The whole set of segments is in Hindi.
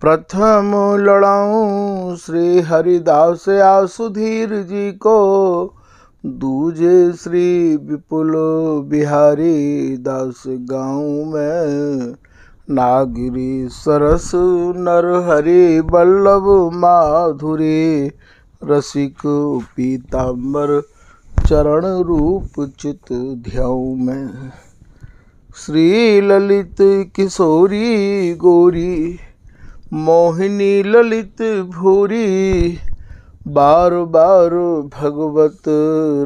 प्रथम लड़ाऊं श्री हरिदास आसुधीर जी को, दूजे श्री विपुल बिहारी दास गाँव में। नागिरी सरस नरहरि बल्लभ माधुरी, रसिक पीताम्बर चरण रूप चित ध्याऊ में। श्री ललित किशोरी गोरी, मोहिनी ललित भूरी, बार बार भगवत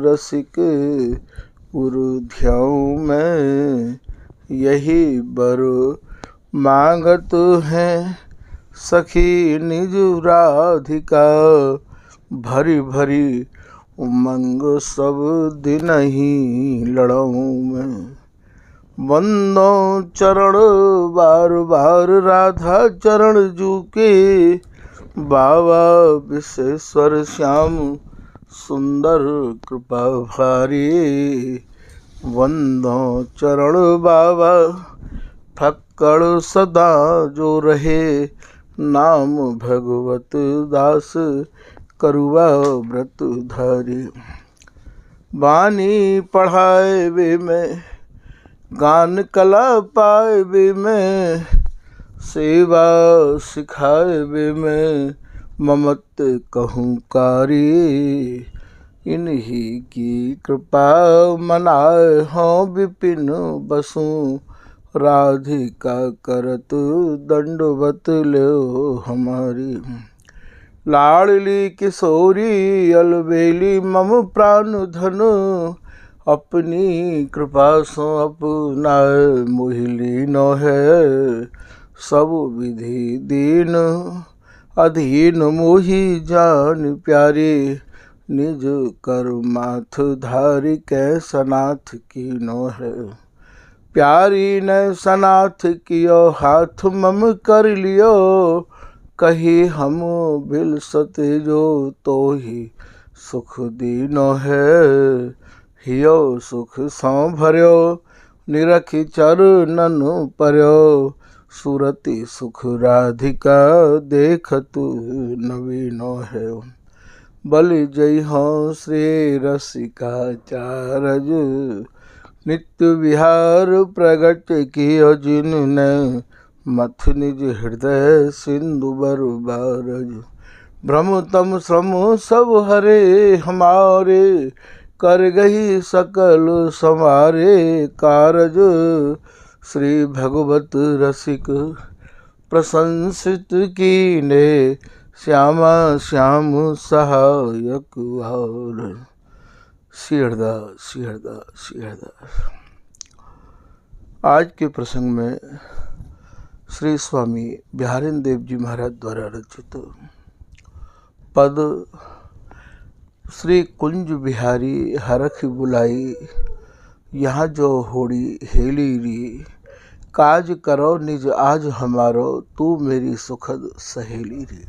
रसिक पुर ध्याऊ में। यही बर मांगत हैं सखी निज राधिका, भरी भरी उमंग सब दिन ही लड़ाऊं मैं। वंदो चरण बार बार राधा चरण जू के, बाबा विश्वेश्वर श्याम सुंदर कृपा भारी। वंदो चरण बाबा फक्कड़ सदा जो रहे, नाम भगवत दास करुआ व्रत धारी। वाणी पढ़ाए वे में, गान कला पाए वे में, सेवा सिखाए वे में, ममत कहूँ कारी। इन्हीं की कृपा मनाए हों विपिन बसु, राधिका करत दंडवत लो हमारी। लाडली किशोरी अलबेली मम प्राण धन, अपनी कृपा सो अपनाए मोहिली न है। सब विधि दीन अधीन मोहि जान प्यारी, निज कर माथ धारी कै सनाथ की नो है। प्यारी ने सनाथ कियो हाथ मम कर लियो, कही हम बिल सते जो तो ही सुख दीनो है। हियो सुख सौ भर्यो निरखि चरणन पर्यो, सुरति सुख राधिका देखत नवीनो है। बलि जय हो श्री रसिकाचारज, नित्य विहार प्रगट कियो जिनने, मथ निज हृदय सिंधु बर बारज। भ्रम तम श्रम सब हरे हमारे, कर गही सकल समारे कारज। श्री भगवत रसिक प्रशंसित कीने, श्यामा श्याम सहायक और। श्री हरदास श्री हरदास श्री हरदास। आज के प्रसंग में श्री स्वामी बिहारिन देव जी महाराज द्वारा रचित पद, श्री कुंज बिहारी हरख बुलाई, यहाँ जो होड़ी हेली री, काज करो निज आज हमारो, तू मेरी सुखद सहेली री।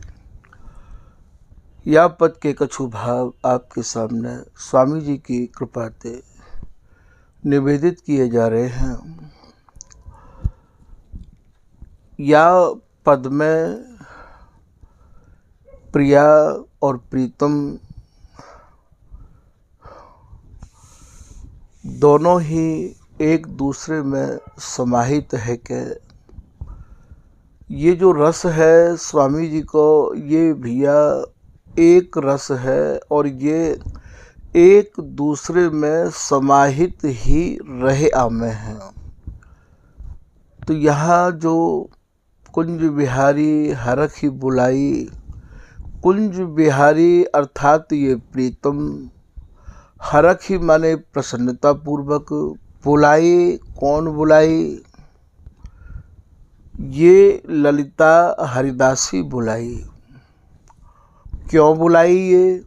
यह पद के कछु भाव आपके सामने स्वामी जी की कृपा से निवेदित किए जा रहे हैं। या पद में प्रिया और प्रीतम दोनों ही एक दूसरे में समाहित है कि ये जो रस है स्वामी जी को, ये भैया एक रस है और ये एक दूसरे में समाहित ही रहे आमे हैं। तो यहाँ जो कुंज बिहारी हरख बुलाई, कुंज बिहारी अर्थात ये प्रीतम, हरख माने प्रसन्नता पूर्वक, बुलाई कौन बुलाई, ये ललिता हरिदासी बुलाई। क्यों बुलाई ये,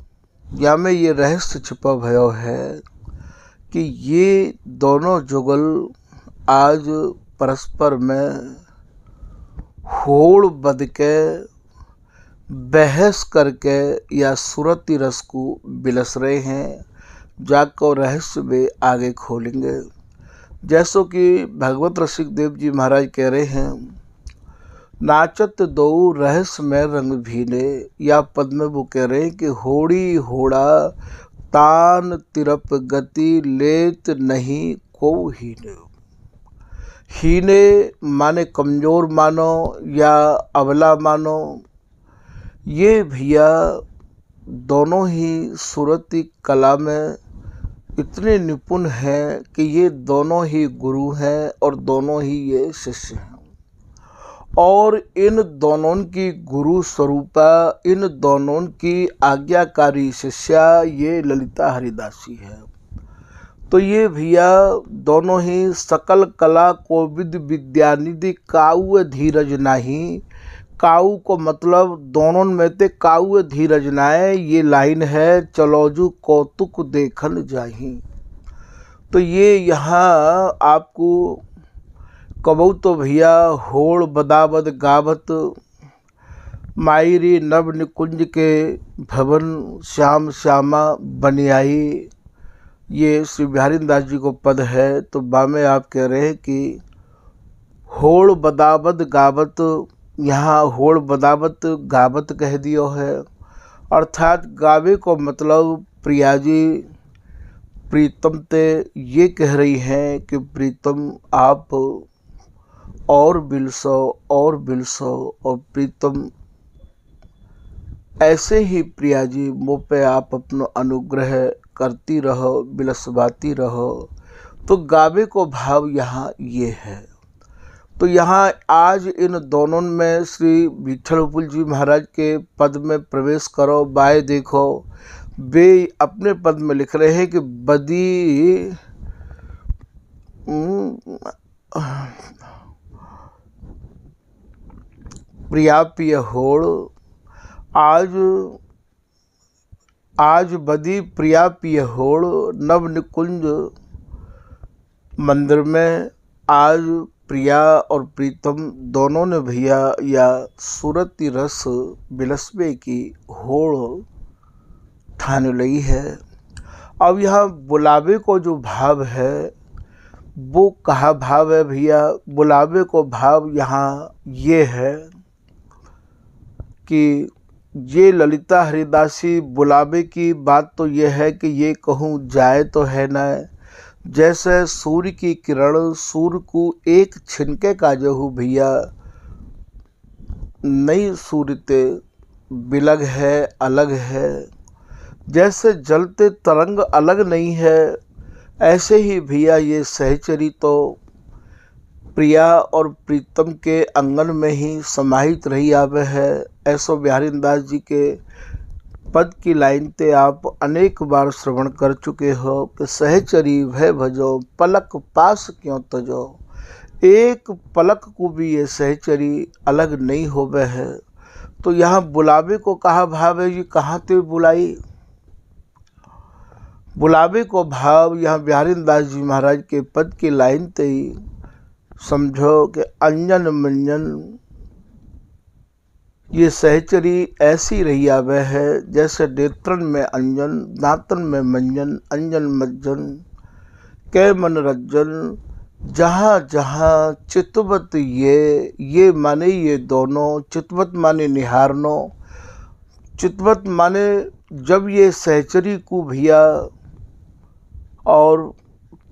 या में ये रहस्य छिपा भयो है कि ये दोनों जुगल आज परस्पर में होड़ बद के बहस करके या सुरति रस को बिलस रहे हैं। जाको रहस्य वे आगे खोलेंगे। जैसो कि भगवत रसिक देव जी महाराज कह रहे हैं, नाचत दो रहस्य में रंग भीने। या पद में वो कह रहे हैं कि होड़ी होड़ा तान तिरप गति लेत नहीं को हीने। हीने माने कमज़ोर मानो या अबला मानो। ये भैया दोनों ही सूरती कला में इतने निपुण हैं कि ये दोनों ही गुरु हैं और दोनों ही ये शिष्य हैं। और इन दोनों की गुरु स्वरूपा, इन दोनों की आज्ञाकारी शिष्या ये ललिता हरिदासी है। तो ये भैया दोनों ही सकल कला कोविद विद्यानिधि काऊ धीरज नाही। काऊ को मतलब दोनों में ते काऊ धीरज नाए, ये लाइन है चलोजू कौतुक देखन जाही। तो ये यहाँ आपको कबू तो भैया होड़ बदाबद गावत मायरी नव निकुंज के भवन श्याम श्यामा बनियाई, ये श्री बिहारी दास जी को पद है। तो बामे आप कह रहे हैं कि होड़ बदावत गावत, यहाँ होड़ बदावत गावत कह दियो है, अर्थात गावे को मतलब प्रियाजी प्रीतम ते ये कह रही हैं कि प्रीतम आप और बिलसो और बिलसो, और प्रीतम ऐसे ही प्रियाजी मुँह पे आप अपना अनुग्रह करती रहो, बिलसवाती रहो। तो गावे को भाव यहाँ ये है। तो यहाँ आज इन दोनों में श्री विठल उपल जी महाराज के पद में प्रवेश करो। बाएं देखो, वे अपने पद में लिख रहे हैं कि बदी प्रिया पिय होड़ आज बदी प्रिया पिय होड़ नव निकुंज मंदिर में। आज प्रिया और प्रीतम दोनों ने भैया या सूरती रस बिलसबे की होड़ ठान ली है। अब यहाँ बुलावे को जो भाव है वो कहा भाव है भैया। बुलावे को भाव यहाँ ये है कि ये ललिता हरिदासी बुलावे की बात तो ये है कि ये कहूँ जाए तो है न, जैसे सूर्य की किरण सूर्य को एक छिनके का जो हो भैया नई सूरते बिलग है, अलग है। जैसे जलते तरंग अलग नहीं है, ऐसे ही भैया ये सहचरी तो प्रिया और प्रीतम के अंगन में ही समाहित रही आवे है। ऐसो बिहारी दास जी के पद की लाइन ते आप अनेक बार श्रवण कर चुके हो कि सहचरी भय भजो पलक पास क्यों तजो। एक पलक को भी ये सहचरी अलग नहीं होवे है। तो यहाँ बुलावे को कहा भाव है, ये कहाँ ते बुलाई। बुलावे को भाव यहाँ बिहारी दास जी महाराज के पद की लाइन ते ही समझो कि अंजन मंजन ये सहचरी ऐसी रही आवे है जैसे नेत्रन में अंजन, दांतन में मंजन, अंजन मज्जन कै मन रज्जन। जहाँ जहाँ चितवत ये माने ये दोनों, चितवत माने निहारनो। चितवत माने जब ये सहचरी को भैया और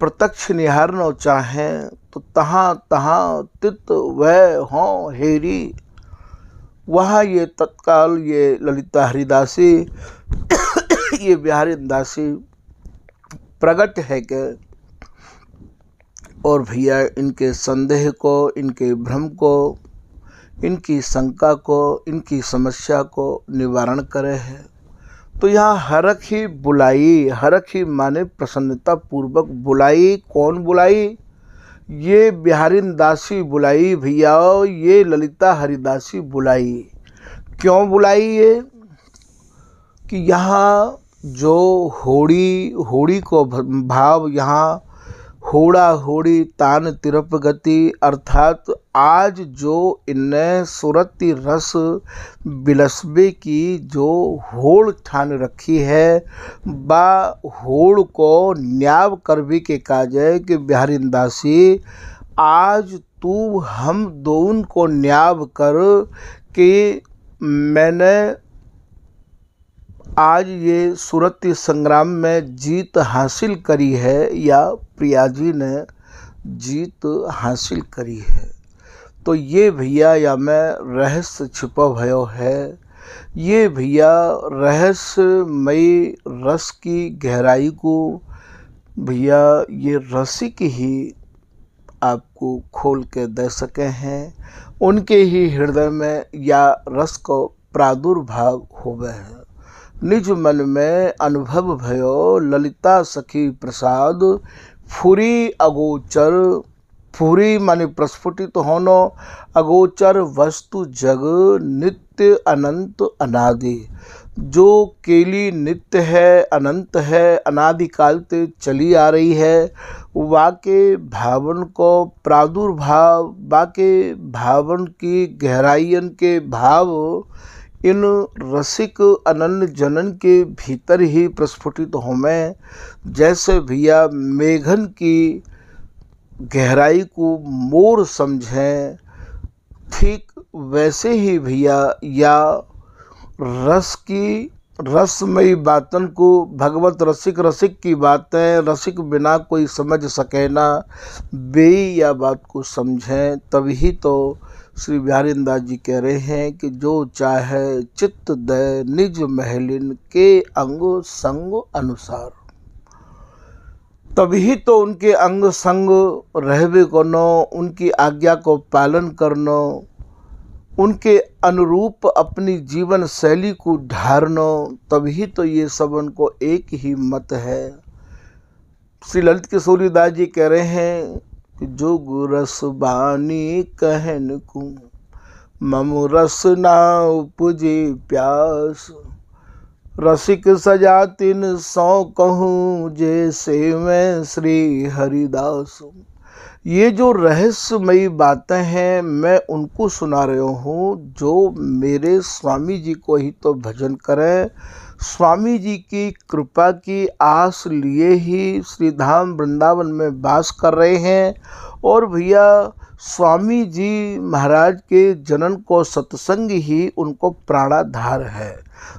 प्रत्यक्ष निहारनो चाहें तो तहाँ तहाँ तित वह हों हेरी। वहाँ ये तत्काल ये ललिता हरिदासी ये बिहारी दासी प्रकट है के और भैया इनके संदेह को, इनके भ्रम को, इनकी शंका को, इनकी समस्या को निवारण करे है। तो यहाँ हरख ही बुलाई, हरख ही माने प्रसन्नता पूर्वक बुलाई। कौन बुलाई? ये बिहारी दासी बुलाई भैया, ये ललिता हरिदासी बुलाई। क्यों बुलाई? ये कि यहाँ जो होड़ी को भाव, यहाँ होड़ा होड़ी तान तिरप गति, अर्थात आज जो इनने सुरती रस बिलसबे की जो होड़ ठान रखी है, बा होड़ को न्याव करवी के काज है कि बिहारी दासी आज तू हम दोनों को न्याय कर कि मैंने आज ये सुरती संग्राम में जीत हासिल करी है या प्रिया जी ने जीत हासिल करी है। तो ये भैया या में रहस्य छिपा भयो है। ये भैया रहस्यमयी रस की गहराई को भैया ये रसिक ही आपको खोल के दे सके हैं। उनके ही हृदय में या रस को प्रादुर्भाव होवे है। निज मन में अनुभव भयो ललिता सखी प्रसाद फुरी अगोचर। फुरी माने प्रस्फुटित होनो, अगोचर वस्तु जग नित्य अनंत अनादि। जो केली नित्य है, अनंत है, अनादिकाल से चली आ रही है, वाके भावन को प्रादुर्भाव, वाके भावन की गहराइयन के भाव इन रसिक अनन्य जनन के भीतर ही प्रस्फुटित होमें। जैसे भैया मेघन की गहराई को मोर समझें, ठीक वैसे ही भैया या रसमयी बातन को भगवत रसिक की बातें रसिक बिना कोई समझ सके ना, बे या बात को समझें। तभी तो श्री बिहारींदास जी कह रहे हैं कि जो चाहे चित्त दे निज महलिन के अंग संग अनुसार। तभी तो उनके अंग संग रहबे करनो, उनकी आज्ञा को पालन करनो, उनके अनुरूप अपनी जीवन शैली को ढारनो। तभी तो ये सब उनको एक ही मत है। श्री ललित किशोरी दास जी कह रहे हैं कि जो गुरस बानी कहन को मम रस ना उपजे प्यास। रसिक सजा तिन सौ कहूँ जैसे मैं श्री हरिदास। ये जो रहस्यमयी बातें हैं मैं उनको सुना रहा हूँ जो मेरे स्वामी जी को ही तो भजन करें। स्वामी जी की कृपा की आस लिए ही श्री धाम वृंदावन में वास कर रहे हैं। और भैया स्वामी जी महाराज के जनन को सत्संग ही उनको प्राणाधार है।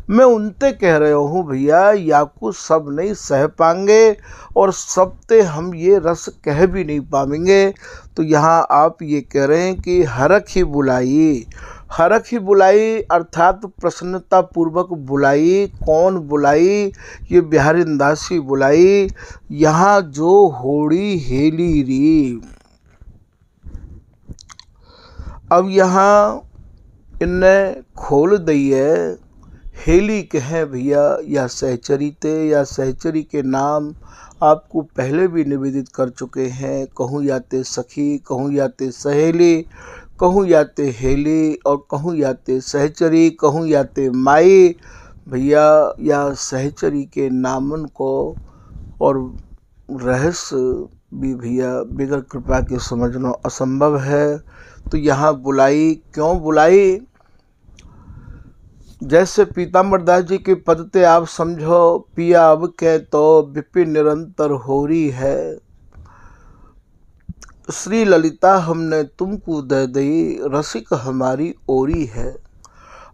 मैं उनते कह रहा हूँ भैया या कुछ सब नहीं सह पाएंगे और सबते हम ये रस कह भी नहीं पाएंगे। तो यहाँ आप ये कह रहे हैं कि हरख ही बुलाई, हरख ही बुलाई अर्थात प्रसन्नता पूर्वक बुलाई। कौन बुलाई? ये बिहारींदास ही बुलाई। यहाँ जो होड़ी हेली री। अब यहाँ इनने खोल दी है। हेली कहें भैया या सहचरीते या सहचरी के नाम आपको पहले भी निवेदित कर चुके हैं। कहूँ याते सखी, कहूँ याते सहेली, कहूँ याते हेली और कहूँ याते सहचरी, कहूँ याते माई। भैया या सहचरी के नामन को और रहस्य भी भैया बिगर कृपा के समझना असंभव है। तो यहाँ बुलाई क्यों बुलाई? जैसे पीताम्बर दास जी के पद ते आप समझो, पिया अब के तो विपिन निरंतर होरी है। श्री ललिता हमने तुमको दे दी, रसिक हमारी ओरी है।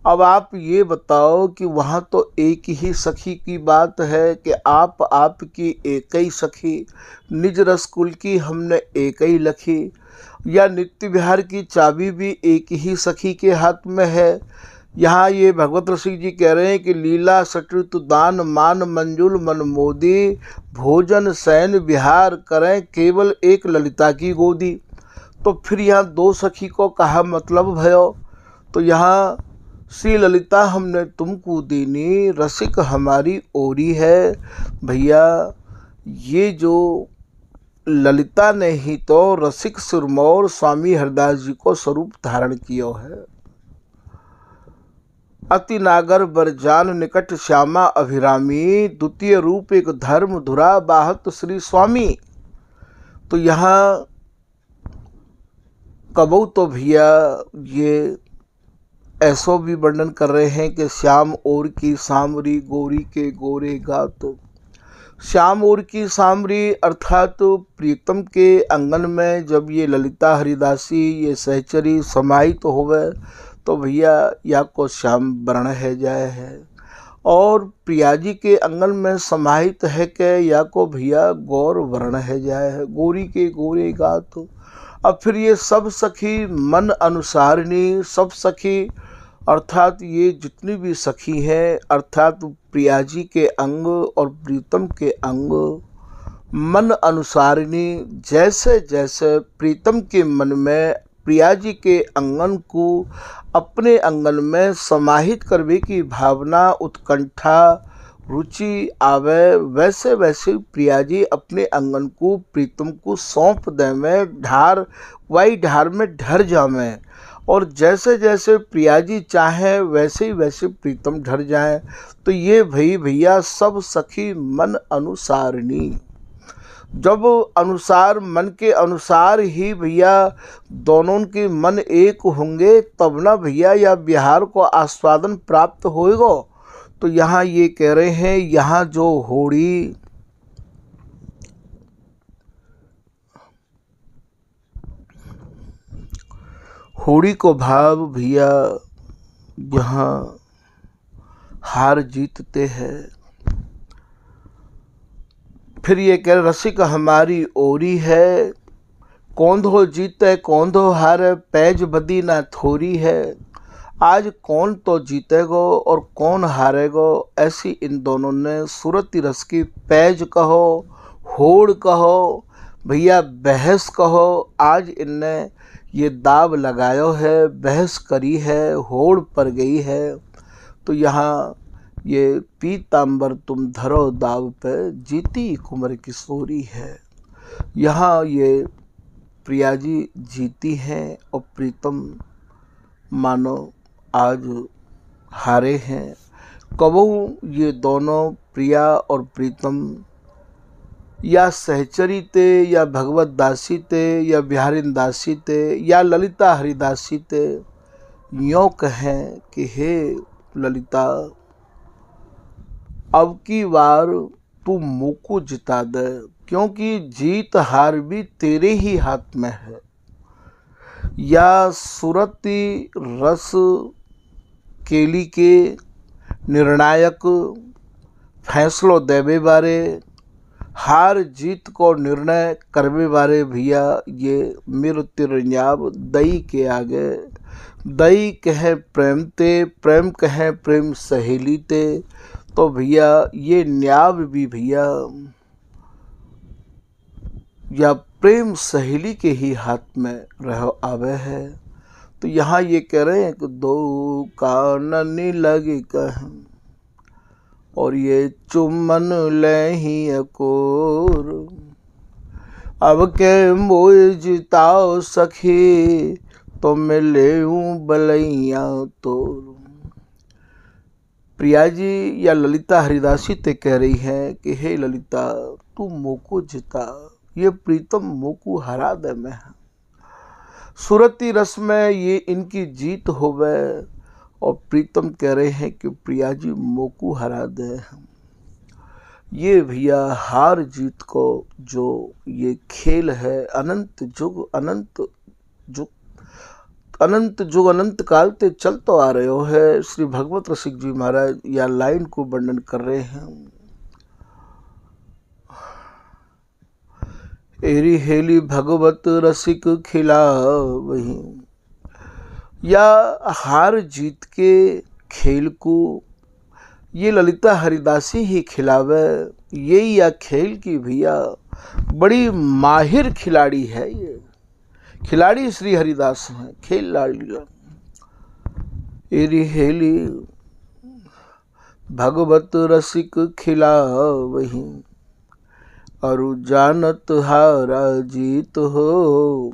अब आप ये बताओ कि वहाँ तो एक ही सखी की बात है कि आपकी एक ही सखी, निज रसकुल की हमने एक ही लखी, या नित्य विहार की चाबी भी एक ही सखी के हाथ में है। यहाँ ये भगवत रसिक जी कह रहे हैं कि लीला सटृत दान मान मंजुल मन मोदी, भोजन शयन विहार करें केवल एक ललिता की गोदी। तो फिर यहाँ दो सखी को कहा मतलब भयो। तो यहाँ श्री ललिता हमने तुमको दीनी, रसिक हमारी ओरी है। भैया ये जो ललिता ने ही तो रसिक सिरमौर स्वामी हरदास जी को स्वरूप धारण किया है। अति नागर बरजान निकट श्यामा अभिरामी, द्वितीय रूप एक धर्म धुरा बाहत श्री स्वामी। तो यहाँ कबू तो भैया ये ऐसो भी वर्णन कर रहे हैं कि श्याम और की सांवरी गोरी के गोरे गात। श्याम और की सामरी अर्थात प्रीतम के आंगन में जब ये ललिता हरिदासी ये सहचरी समाहित होवे तो भैया या को श्याम वर्ण है जाए है, और प्रिया जी के आंगन में समाहित है के या को भैया गौर वर्ण है जाए है, गोरी के गोरे गात। अब फिर ये सब सखी मन अनुसारिणी, सब सखी अर्थात ये जितनी भी सखी हैं अर्थात प्रिया जी के अंग और प्रीतम के अंग मन अनुसारिणी, जैसे जैसे प्रीतम के मन में प्रिया जी के अंगन को अपने आंगन में समाहित करने की भावना उत्कंठा रुचि आवे, वैसे वैसे प्रिया जी अपने आंगन को प्रीतम को सौंप दे में ढार वही ढार में ढर जावे, और जैसे जैसे प्रिया जी चाहें वैसे ही वैसे प्रीतम ढर जाए। तो ये भैया सब सखी मन अनुसारिणी, जब अनुसार मन के अनुसार ही भैया दोनों के मन एक होंगे तब ना भैया या बिहार को आस्वादन प्राप्त होएगा। तो यहाँ ये कह रहे हैं, यहाँ जो होड़ी को भाव भैया यहाँ हार जीतते हैं। फिर ये कह रसिक हमारी ओरी है, कौंधो जीते कौंधो हारे, पैज बदी ना थोरी है। आज कौन तो जीतेगो और कौन हारेगो, ऐसी इन दोनों ने सूरती रस की पैज कहो होड़ कहो भैया बहस कहो, आज इनने ये दाव लगायो है, बहस करी है, होड़ पर गई है। तो यहाँ ये पीतांबर तुम धरो दाव पे, जीती कुंवर किशोरी है। यहाँ ये प्रिया जी जीती हैं और प्रीतम मानो आज हारे हैं। कबहू ये दोनों प्रिया और प्रीतम या सहचरी ते या भगवत दासी ते या बिहारिन दासी ते या ललिता हरिदासी ते यों कहें कि हे ललिता, अब की बार तू मुझको जिता दे, क्योंकि जीत हार भी तेरे ही हाथ में है। या सुरती रस केली के निर्णायक फैसलो देवे बारे, हार जीत को निर्णय करवे बारे भैया ये मृत्युन्याब दई के आगे, दई कहे प्रेम ते, प्रेम कहे प्रेम सहेली ते। तो भैया ये न्याब भी भैया या प्रेम सहेली के ही हाथ में रह आवे है। तो यहाँ ये कह रहे हैं कि दो कानन लगे कह और ये चुम्बन ले ही अकोर, अब के मोए जिताओ सखी तो मैं ले बलैया तोर। प्रिया जी या ललिता हरिदासी ते कह रही है कि हे ललिता, तू मोको जिता, ये प्रीतम मोको हरा दे में है। सुरती रस में ये इनकी जीत होवे और प्रीतम कह रहे हैं कि प्रिया जी मोको हरा दे। ये भैया हार जीत को जो ये खेल है अनंत जुग अनंत काल ते चल तो आ रहे हो है। श्री भगवत रसिक जी महाराज या लाइन को वर्णन कर रहे हैं। एरी हेली भगवत रसिक खिला वही, या हार जीत के खेल को ये ललिता हरिदासी ही खिलावे। यही या खेल की भैया बड़ी माहिर खिलाड़ी है। ये खिलाड़ी श्री हरिदास हैं, खेल लाड़ी। एरी हेली भगवत रसिक खिला वही, और जानत हारा जीत हो।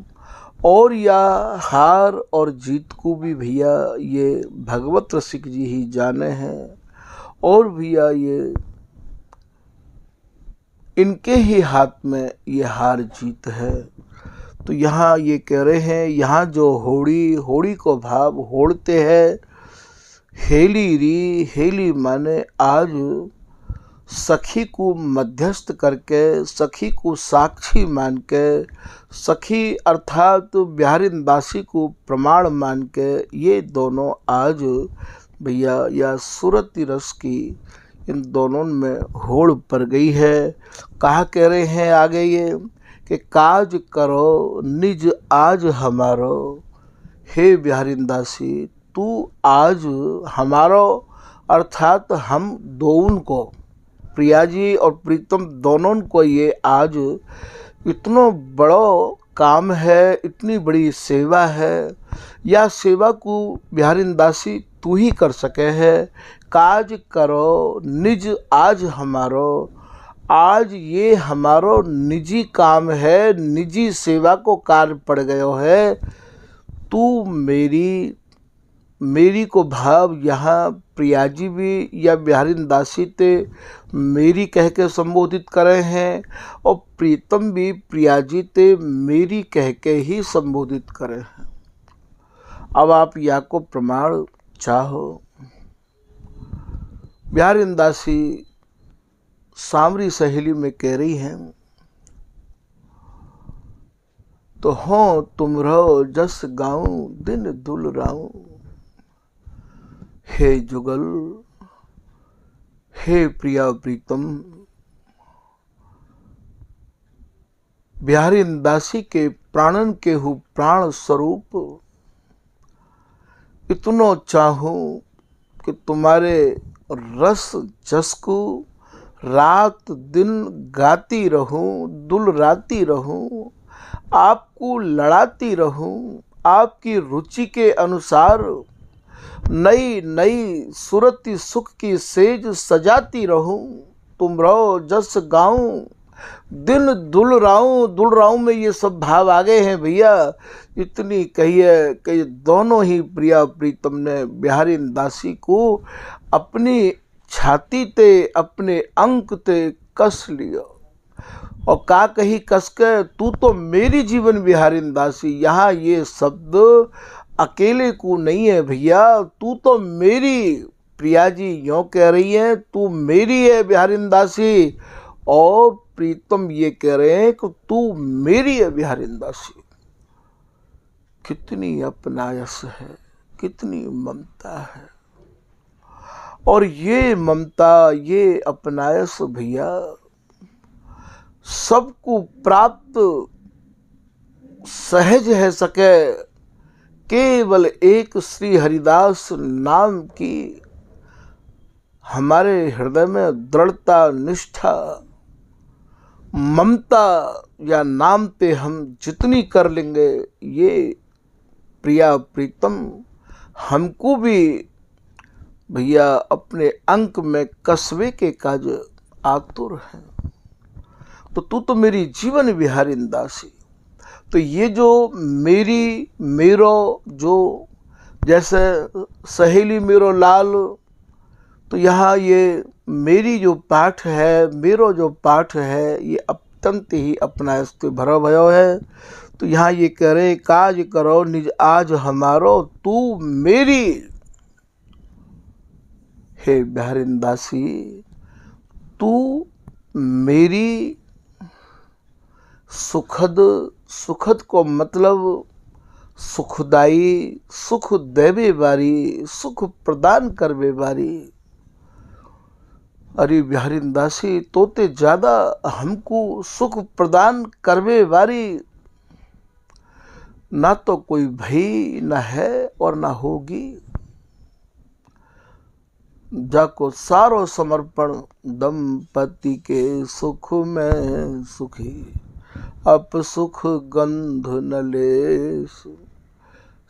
और या हार और जीत को भी भैया ये भगवत रसिक जी ही जाने हैं, और भैया ये इनके ही हाथ में ये हार जीत है। तो यहाँ ये कह रहे हैं, यहाँ जो होड़ी को भाव होड़ते हैं। हेली री हेली माने आज सखी को मध्यस्थ करके, सखी को साक्षी मान के, सखी अर्थात बिहारिंदासी को प्रमाण मान के, ये दोनों आज भैया या सूरती रस की इन दोनों में होड़ पड़ गई है। कहा कह रहे हैं आगे ये कि काज करो निज आज हमारो, हे बिहारिंदासी तू आज हमारो, अर्थात हम दोनों को, प्रिया जी और प्रीतम दोनों को ये आज इतना बड़ा काम है, इतनी बड़ी सेवा है, या सेवा को बिहारिंदासी तू ही कर सके है। काज करो निज आज हमारो, आज ये हमारो निजी काम है, निजी सेवा को कार्य पड़ गयो है। तू मेरी को भाव यहाँ प्रिया जी भी या बिहारिंदासी ते मेरी कह के संबोधित करे हैं, और प्रीतम भी प्रिया जी ते मेरी कह के ही संबोधित करे हैं। अब आप या को प्रमाण चाहो। बिहारिंदासी सांवरी सहेली में कह रही हैं, तो हो तुम रहो जस गाऊं दिन दुल राऊं, हे जुगल हे प्रिया प्रीतम। बिहारिंदासी के प्राणन के हु प्राण स्वरूप इतनो चाहूं कि तुम्हारे रस जस को रात दिन गाती रहूं, दुलराती रहूं, आपको लड़ाती रहूं, आपकी रुचि के अनुसार नई नई सुरती सुख की सेज सजाती रहूं। तुम रहो जस गाऊं दिन दुल राऊं में ये सब भाव आ गए हैं भैया। इतनी कहिए कि दोनों ही प्रिया प्रीतम ने बिहारिंदासी को अपनी छाती ते, अपने अंक ते कस लिया, और का कही कस के, तू तो मेरी जीवन बिहारिंदासी। यहाँ ये शब्द अकेले को नहीं है भैया, तू तो मेरी, प्रिया जी यों कह रही है तू मेरी है बिहारिंदासी, और प्रीतम ये कह रहे हैं कि तू मेरी है बिहारिंदासी। कितनी अपनायस है, कितनी ममता है, और ये ममता ये अपनायस भैया सबको प्राप्त सहज है सके केवल एक श्री हरिदास नाम की हमारे हृदय में दृढ़ता, निष्ठा, ममता या नाम पे हम जितनी कर लेंगे, ये प्रिया प्रीतम हमको भी भैया अपने अंक में कसवे के काज आतुर हैं। तो तू तो मेरी जीवन बिहारिंदासी। तो ये जो मेरी मेरो जो जैसे सहेली मेरो लाल, तो यहाँ ये मेरी जो पाठ है, मेरो जो पाठ है, ये अत्यंत ही अपनायस से भरा भयो है। तो यहाँ ये कह रहे काज करो निज आज हमारो, तू मेरी, हे बिहारिंदासी तू मेरी सुखद, सुखद को मतलब सुखदाई, सुख देवे बारी, सुख प्रदान करवे बारी। अरे बिहारिंदासी तोते ज्यादा हमको सुख प्रदान करवे बारी ना तो कोई भई न है और ना होगी। जाको सारो समर्पण दंपति के सुख में सुखी, अप सुख गंध न लेस।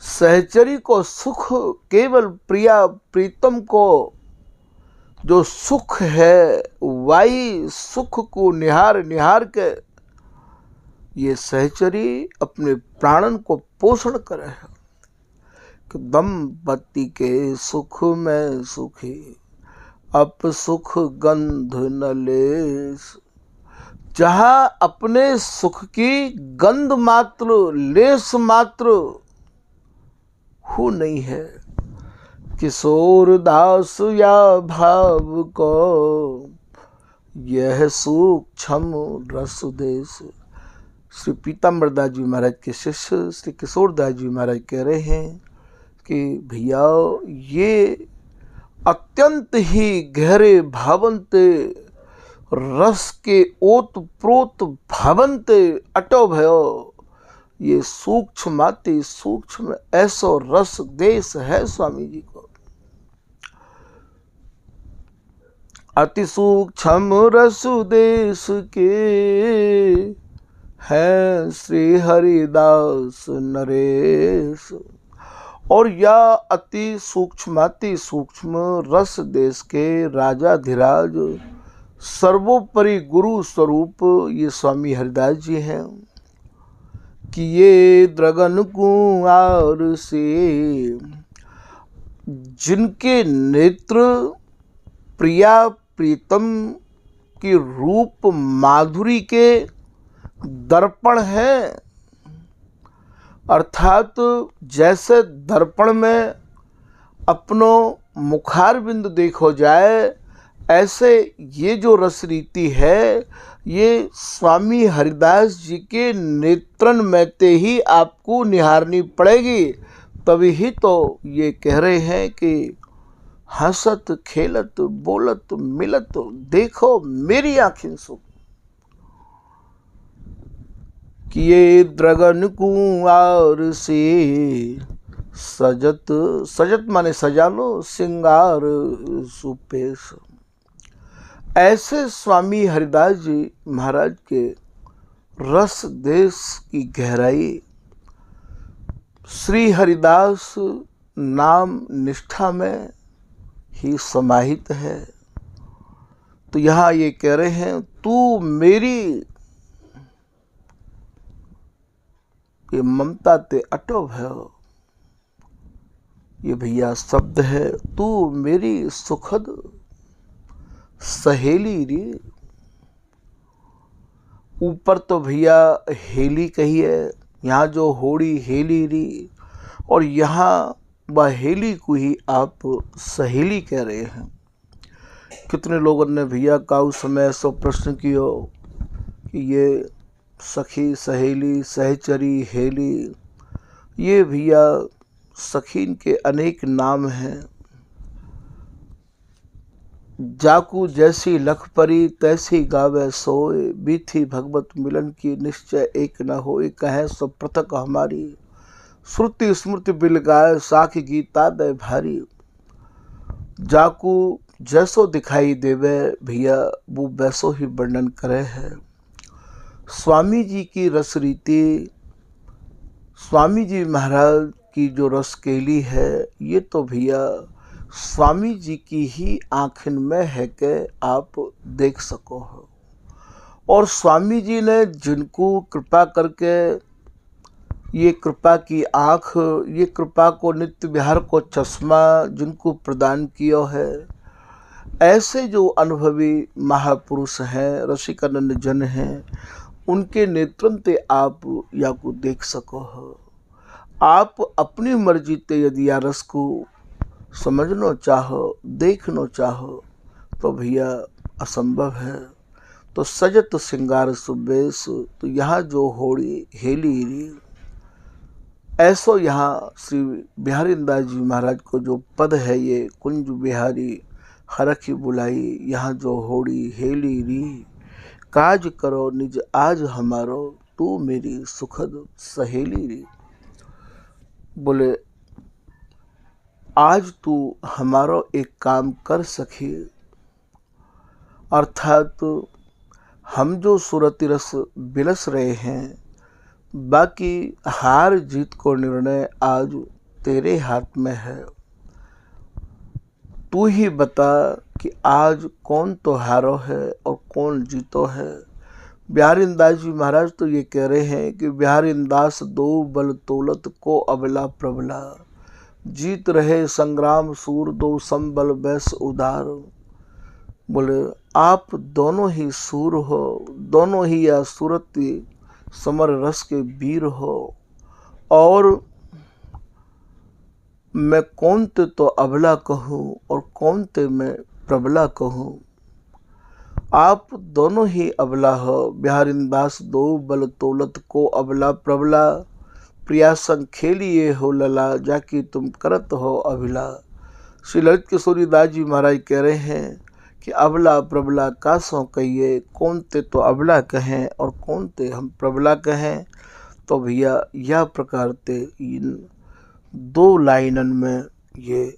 सहचरी को सुख, केवल प्रिया प्रीतम को जो सुख है वाई सुख को निहार निहार के ये सहचरी अपने प्राणन को पोषण करे है कि दंपति के सुख में सुखी, अप सुख गंध न लेस। जहाँ अपने सुख की गंध मात्र, लेस मात्र हो नहीं है। किशोर दास या भाव को यह सूक्ष्म रस देश। श्री पीताम्बरदास जी महाराज के शिष्य श्री किशोरदास जी महाराज कह रहे हैं कि भैया ये अत्यंत ही गहरे भावंते रस के ओत प्रोत भावंते अटो भयो, ये सूक्ष्माति सूक्ष्म ऐसो रस देश है स्वामी जी को। अति सूक्ष्म रस देश के हैं श्री हरिदास नरेश। और या अति सूक्ष्म रस देश के राजाधिराज सर्वोपरि गुरु स्वरूप ये स्वामी हरिदास जी हैं कि ये द्रगन कुंवर से जिनके नेत्र प्रिया प्रीतम की रूप माधुरी के दर्पण हैं, अर्थात जैसे दर्पण में अपनो मुखारबिंद देखो जाए, ऐसे ये जो रस रीति है ये स्वामी हरिदास जी के नेत्रन में ते ही आपको निहारनी पड़ेगी। तभी ही तो ये कह रहे हैं कि हंसत खेलत बोलत मिलत देखो मेरी आँखें सो, कि ये द्रगन कुंवर से सजत, सजत माने सजा लो, सिंगार सुपेश। ऐसे स्वामी हरिदास जी महाराज के रस देश की गहराई श्री हरिदास नाम निष्ठा में ही समाहित है। तो यहाँ ये कह रहे हैं तू मेरी ये ममता ते अटो भयो, ये भैया शब्द है, तू मेरी सुखद सहेली री। ऊपर तो भैया हेली कही है, यहाँ जो होड़ी हेली री, और यहाँ वह हेली को ही आप सहेली कह रहे हैं। कितने लोगों ने भैया का उस समय ऐसा प्रश्न किया कि ये सखी सहेली सहचरी हेली, ये भैया सखीन के अनेक नाम हैं। जाकू जैसी लख परी तैसी गावे सोए, बीथी भगवत मिलन की निश्चय एक न होए, कहें सब पृथक हमारी, श्रुति स्मृति बिल गाए साख गीता दे भारी। जाकू जैसो दिखाई देवे भैया वो वैसो ही वर्णन करे है। स्वामी जी की रस रीति, स्वामी जी महाराज की जो रस केली है, ये तो भैया स्वामी जी की ही आँखिन में है के आप देख सको हो। और स्वामी जी ने जिनको कृपा करके ये कृपा की आँख, ये कृपा को नित्य विहार को चश्मा जिनको प्रदान किया है, ऐसे जो अनुभवी महापुरुष हैं, रसिकानंद जन हैं, उनके नेतृत्व ते आप या को देख सको हो। आप अपनी मर्जी ते यदि या रस को समझना चाहो, देखना चाहो, तो भैया असंभव है। तो सजत सिंगार सुबेश, तो यहाँ जो होड़ी हेली री, ऐसो यहाँ श्री बिहारी दास जी महाराज को जो पद है ये कुंज बिहारी हरखी बुलाई, यहाँ जो होड़ी हेली री, काज करो निज आज हमारो, तू मेरी सुखद सहेली री। बोले आज तू हमारो एक काम कर सके, अर्थात हम जो सुरति रस बिलस रहे हैं, बाकी हार जीत को निर्णय आज तेरे हाथ में है। तू ही बता कि आज कौन तो हारो है और कौन जीतो है। बिहारी दास जी महाराज तो ये कह रहे हैं कि बिहारी दास दो बल तोलत को अबला प्रबला, जीत रहे संग्राम सूर दो संबल बैस उदार। बोले आप दोनों ही सूर हो, दोनों ही या सूरती समर रस के वीर हो, और मैं कौन ते तो अबला कहूँ और कौन ते मैं प्रबला कहूँ। आप दोनों ही अबला हो, बिहारिंदास दो बल तोलत को अबला प्रबला, प्रिया संग खेलिए हो लला, जाकि तुम करत हो अभिला। श्री ललित किशोरी दास जी महाराज कह रहे हैं कि अबला प्रबला का सो कहिए, कौन ते तो अबला कहें और कौन ते हम प्रबला कहें। तो भैया यह प्रकार ते इन दो लाइनन में ये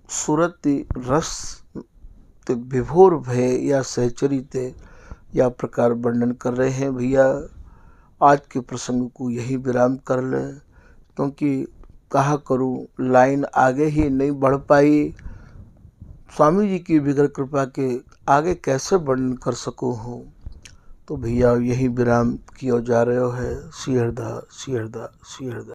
सुरति रस ते विभोर भय या सहचरी ते या प्रकार वर्णन कर रहे हैं। भैया आज के प्रसंग को यही विराम कर लें, क्योंकि कहा करूं लाइन आगे ही नहीं बढ़ पाई। स्वामी जी की विग्रह कृपा के आगे कैसे वर्णन कर सकूं हूँ। तो भैया यही विराम किया जा रहा है। श्री हरदा, श्री हरदा, श्री हरदा।